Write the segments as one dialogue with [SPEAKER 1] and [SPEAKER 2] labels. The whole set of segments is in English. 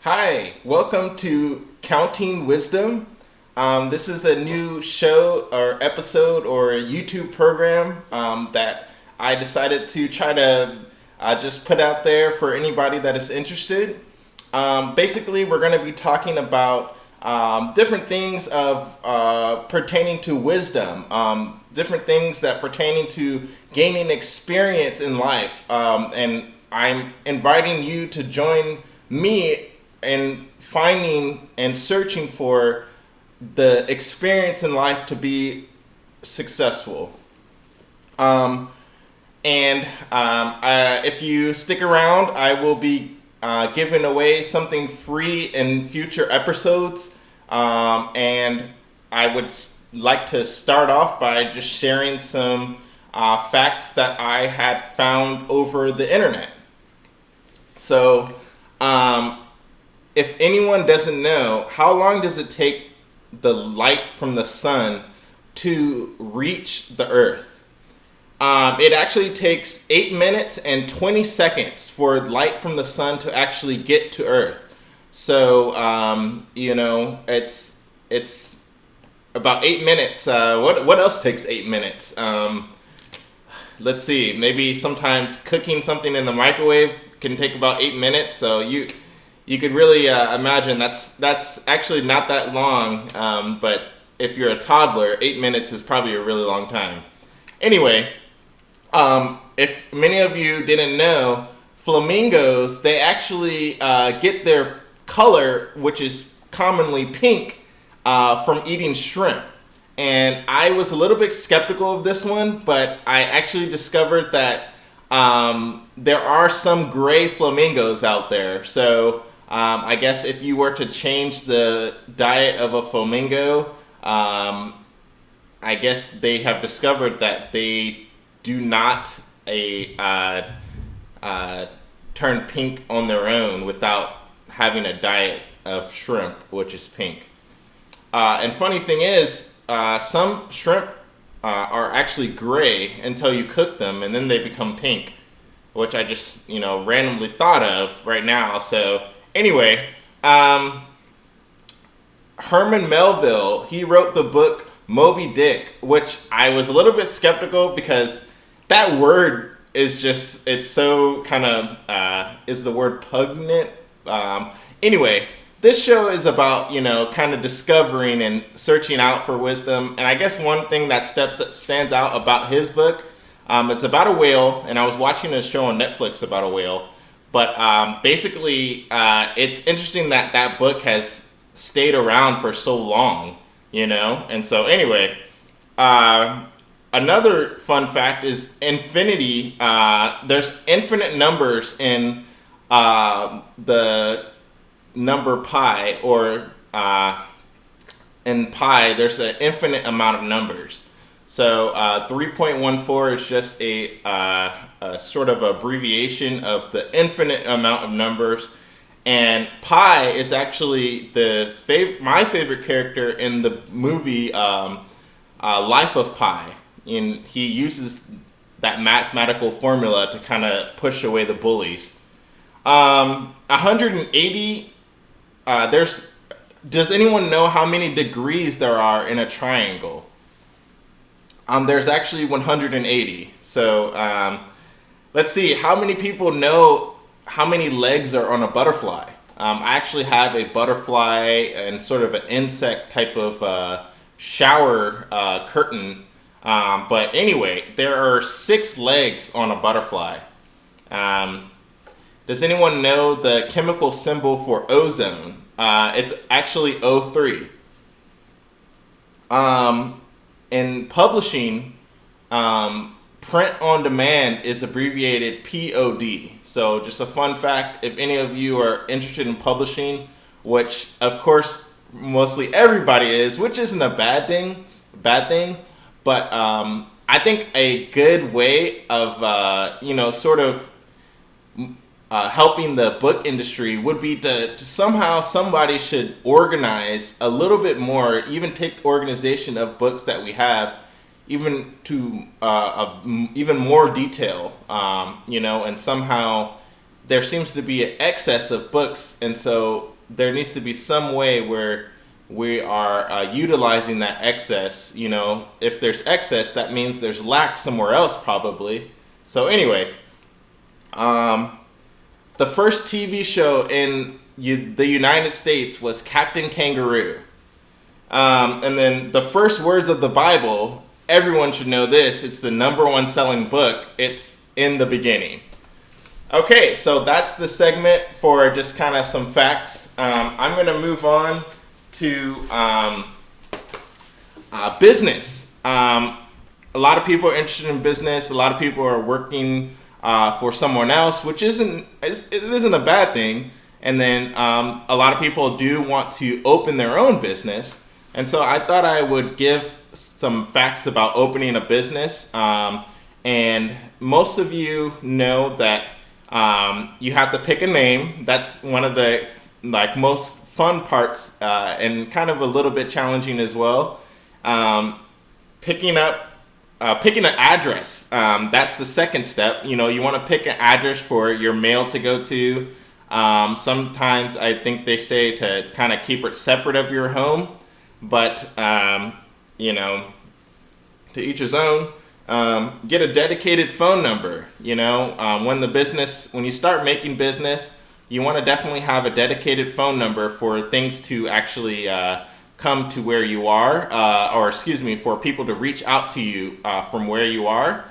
[SPEAKER 1] Hi, welcome to Counting Wisdom. This is a new show or episode or YouTube program that I decided to try to just put out there for anybody that is interested. Basically, we're going to be talking about different things of pertaining to wisdom, different things that pertaining to gaining experience in life, and I'm inviting you to join me in finding and searching for the experience in life to be successful. If you stick around, I will be giving away something free in future episodes. And I would like to start off by just sharing some facts that I had found over the internet. So, if anyone doesn't know, how long does it take the light from the sun to reach the earth? It actually takes 8 minutes and 20 seconds for light from the sun to actually get to earth. So, it's about 8 minutes. What else takes 8 minutes? Let's see. Maybe sometimes cooking something in the microwave can take about 8 minutes. So you could really imagine that's actually not that long. But if you're a toddler, 8 minutes is probably a really long time. Anyway, if many of you didn't know, flamingos, they actually get their color, which is commonly pink, from eating shrimp. And I was a little bit skeptical of this one, but I actually discovered that there are some gray flamingos out there. So I guess if you were to change the diet of a flamingo, I guess they have discovered that they do not turn pink on their own without having a diet of shrimp, which is pink. And funny thing is, some shrimp are actually gray until you cook them, and then they become pink, which I just randomly thought of right now. So anyway, Herman Melville, he wrote the book Moby Dick, which I was a little bit skeptical because that word is just, it's so kind of, is the word pungent? Anyway, this show is about, kind of discovering and searching out for wisdom. And I guess one thing that stands out about his book, it's about a whale, and I was watching a show on Netflix about a whale. But basically, it's interesting that that book has stayed around for so long, And so anyway, another fun fact is infinity. There's infinite numbers in the number pi, or in pi, there's an infinite amount of numbers. So 3.14 is just a sort of abbreviation of the infinite amount of numbers. And pi is actually my favorite character in the movie Life of Pi. And he uses that mathematical formula to kind of push away the bullies. 180, does anyone know how many degrees there are in a triangle? There's actually 180. So let's see, how many people know how many legs are on a butterfly? I actually have a butterfly and sort of an insect type of shower curtain. But anyway, there are 6 legs on a butterfly. Does anyone know the chemical symbol for ozone? It's actually O3. In publishing, print on demand is abbreviated POD. So just a fun fact, if any of you are interested in publishing, which of course mostly everybody is, which isn't a bad thing, but I think a good way of sort of helping the book industry would be to somehow somebody should organize a little bit more, even take organization of books that we have, even to even more detail, and somehow there seems to be an excess of books, and so there needs to be some way where we are utilizing that excess. If there's excess, that means there's lack somewhere else probably. So anyway, the first TV show in the United States was Captain Kangaroo. And then the first words of the Bible, everyone should know this. It's the #1 selling book. It's in the beginning. Okay, so that's the segment for just kind of some facts. I'm going to move on to business. A lot of people are interested in business. A lot of people are working for someone else, which isn't a bad thing. And then a lot of people do want to open their own business. And so I thought I would give some facts about opening a business. And most of you know that you have to pick a name. That's one of the most fun parts and kind of a little bit challenging as well. Picking an address. That's the second step. You want to pick an address for your mail to go to. Sometimes I think they say to kind of keep it separate of your home, but to each his own. Get a dedicated phone number. When you start making business, you want to definitely have a dedicated phone number for things to actually come to where you are, for people to reach out to you from where you are.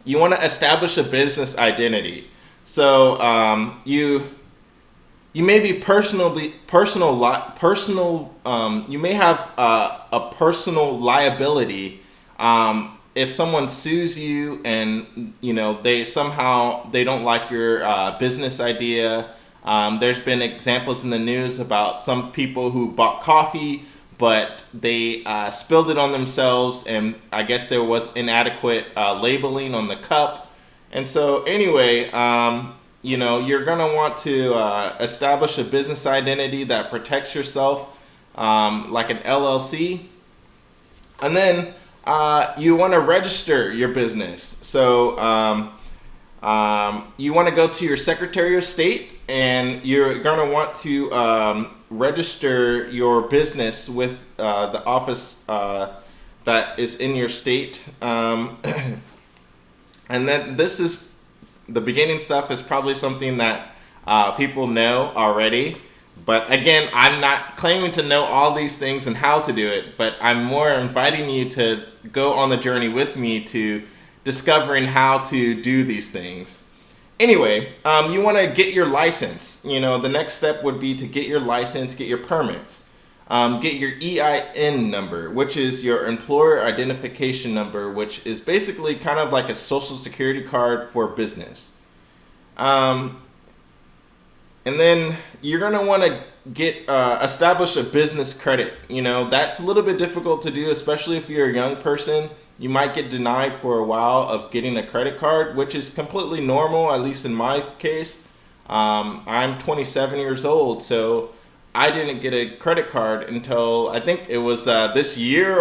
[SPEAKER 1] You want to establish a business identity. So you may be you may have a personal liability if someone sues you and they don't like your business idea. There's been examples in the news about some people who bought coffee, but they spilled it on themselves, and I guess there was inadequate labeling on the cup. And so anyway, you're going to want to establish a business identity that protects yourself, like an LLC. And then you want to register your business. So you want to go to your Secretary of State, and you're going to want to register your business with the office that is in your state. And then this is the beginning stuff is probably something that people know already. But again, I'm not claiming to know all these things and how to do it, but I'm more inviting you to go on the journey with me to discovering how to do these things. Anyway, you want to get your license. The next step would be to get your license, get your permits. Get your EIN number, which is your employer identification number, which is basically kind of like a social security card for business. And then you're going to want to establish a business credit. That's a little bit difficult to do, especially if you're a young person. You might get denied for a while of getting a credit card, which is completely normal, at least in my case. I'm 27 years old, so I didn't get a credit card until I think it was this year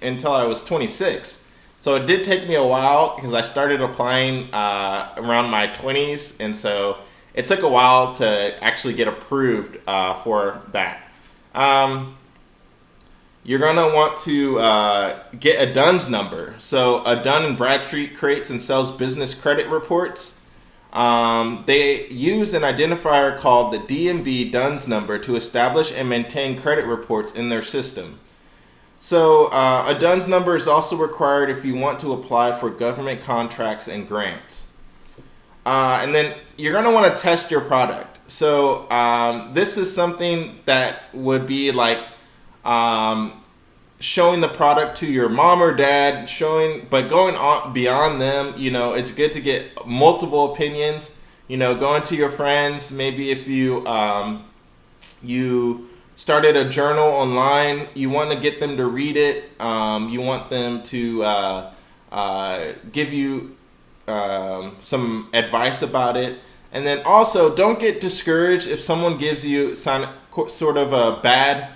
[SPEAKER 1] until I was 26. So it did take me a while because I started applying around my 20s, and so it took a while to actually get approved for that. You're going to want to get a DUNS number. So a Dun & Bradstreet creates and sells business credit reports. They use an identifier called the DNB DUNS number to establish and maintain credit reports in their system. So a DUNS number is also required if you want to apply for government contracts and grants. And then you're going to want to test your product. So this is something that would be like showing the product to your mom or dad, but going on beyond them. It's good to get multiple opinions. Going to your friends. Maybe if you started a journal online, you want to get them to read it. You want them to give you some advice about it. And then also, don't get discouraged if someone gives you sort of a bad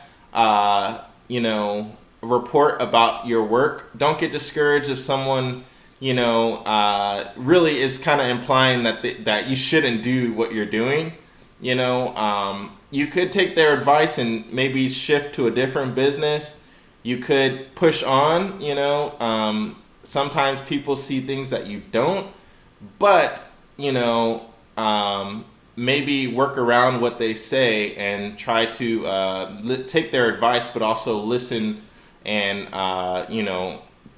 [SPEAKER 1] report about your work. Don't get discouraged if someone really is kind of implying that you shouldn't do what you're doing. You could take their advice and maybe shift to a different business. You could push on, sometimes people see things that you don't, but, maybe work around what they say and try to take their advice, but also listen and,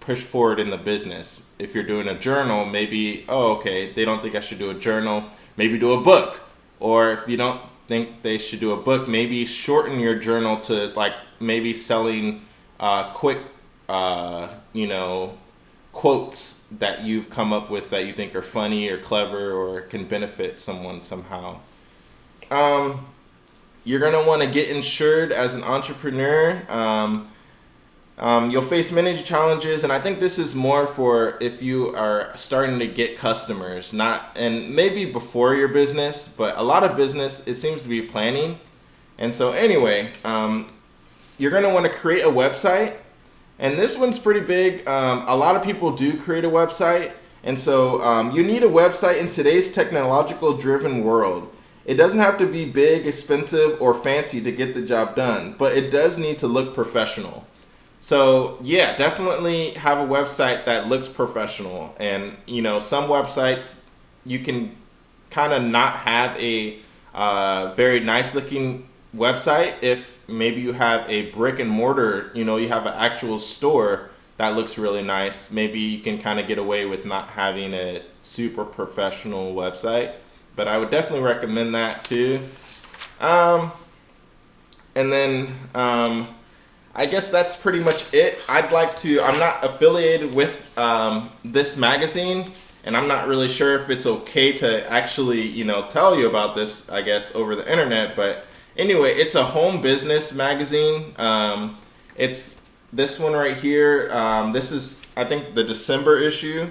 [SPEAKER 1] push forward in the business. If you're doing a journal, maybe, okay, they don't think I should do a journal, maybe do a book. Or if you don't think they should do a book, maybe shorten your journal to like maybe selling quick, quotes that you've come up with that you think are funny or clever or can benefit someone somehow. You're going to want to get insured as an entrepreneur. You'll face many challenges, and I think this is more for if you are starting to get customers, and maybe before your business, but a lot of business, it seems to be planning. And so anyway, you're going to want to create a website, and this one's pretty big. A lot of people do create a website, and so you need a website in today's technological driven world. It doesn't have to be big, expensive, or fancy to get the job done, but it does need to look professional. So yeah, definitely have a website that looks professional. And some websites you can kind of not have a very nice looking website. If maybe you have a brick and mortar, you have an actual store that looks really nice, maybe you can kind of get away with not having a super professional website. But I would definitely recommend that too. And then I guess that's pretty much it. I'm not affiliated with this magazine, and I'm not really sure if it's okay to actually, tell you about this, I guess, over the internet. But anyway, it's a home business magazine. It's this one right here. This is, I think, the December issue.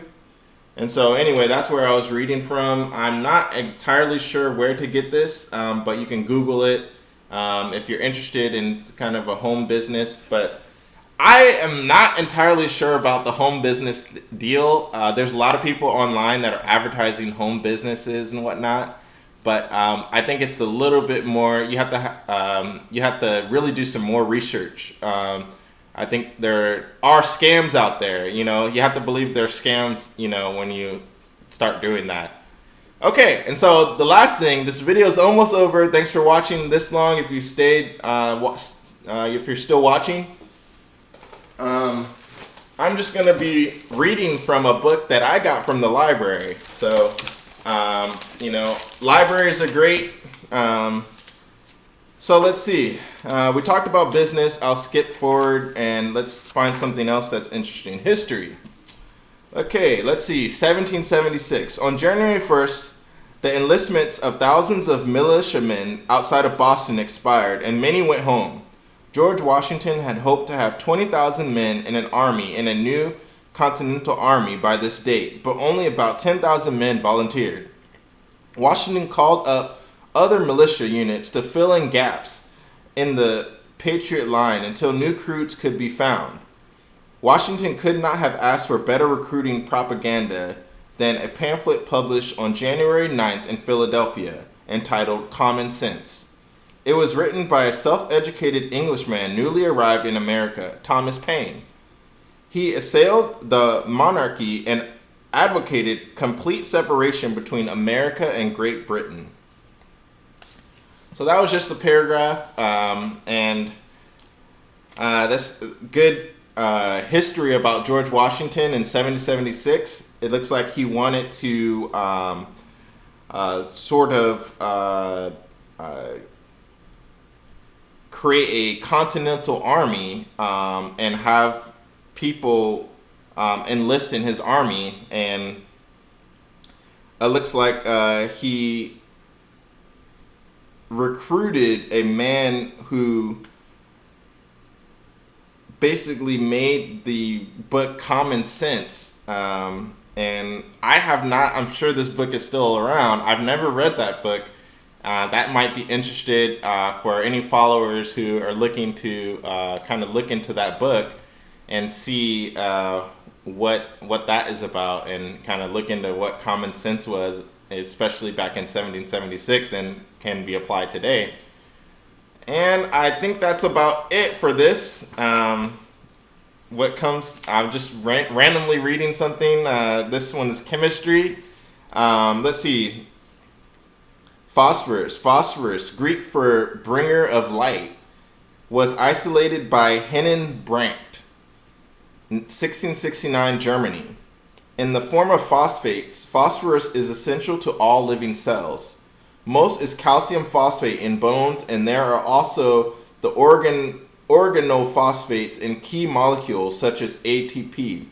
[SPEAKER 1] And so anyway, that's where I was reading from. I'm not entirely sure where to get this, but you can Google it. If you're interested in kind of a home business, but I am not entirely sure about the home business deal. There's a lot of people online that are advertising home businesses and whatnot, but I think it's a little bit more. You have to really do some more research. I think there are scams out there. You have to believe there are scams. When you start doing that. Okay, and so the last thing, this video is almost over. Thanks for watching this long. If you stayed, if you're still watching, I'm just gonna be reading from a book that I got from the library. So, libraries are great. So let's see. We talked about business. I'll skip forward and let's find something else that's interesting. History. Okay, let's see. 1776. On January 1st, the enlistments of thousands of militiamen outside of Boston expired, and many went home. George Washington had hoped to have 20,000 men in an army in a new Continental Army by this date, but only about 10,000 men volunteered. Washington called up other militia units to fill in gaps in the Patriot line until new recruits could be found. Washington could not have asked for better recruiting propaganda than a pamphlet published on January 9th in Philadelphia entitled Common Sense. It was written by a self-educated Englishman newly arrived in America, Thomas Paine. He assailed the monarchy and advocated complete separation between America and Great Britain. So that was just a paragraph, and that's good history about George Washington in 1776. It looks like he wanted to create a continental army and have people enlist in his army, and it looks like he recruited a man who basically made the book Common Sense. And I have not, I'm sure this book is still around. I've never read that book. That might be interested for any followers who are looking to kind of look into that book and see what that is about, and kind of look into what Common Sense was, especially back in 1776, and can be applied today. And I think that's about it for this. I'm just randomly reading something. This one is chemistry. Let's see. Phosphorus, Greek for bringer of light, was isolated by Henning Brandt, 1669, Germany. In the form of phosphates, phosphorus is essential to all living cells. Most is calcium phosphate in bones, and there are also the organophosphates in key molecules such as ATP,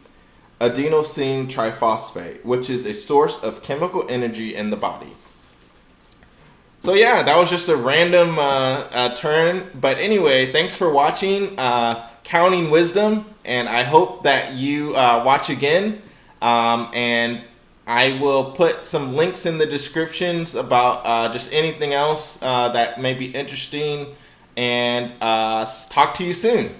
[SPEAKER 1] adenosine triphosphate, which is a source of chemical energy in the body. So yeah, that was just a random turn. But anyway, thanks for watching Counting Wisdom, and I hope that you watch again. And I will put some links in the descriptions about just anything else that may be interesting. And talk to you soon.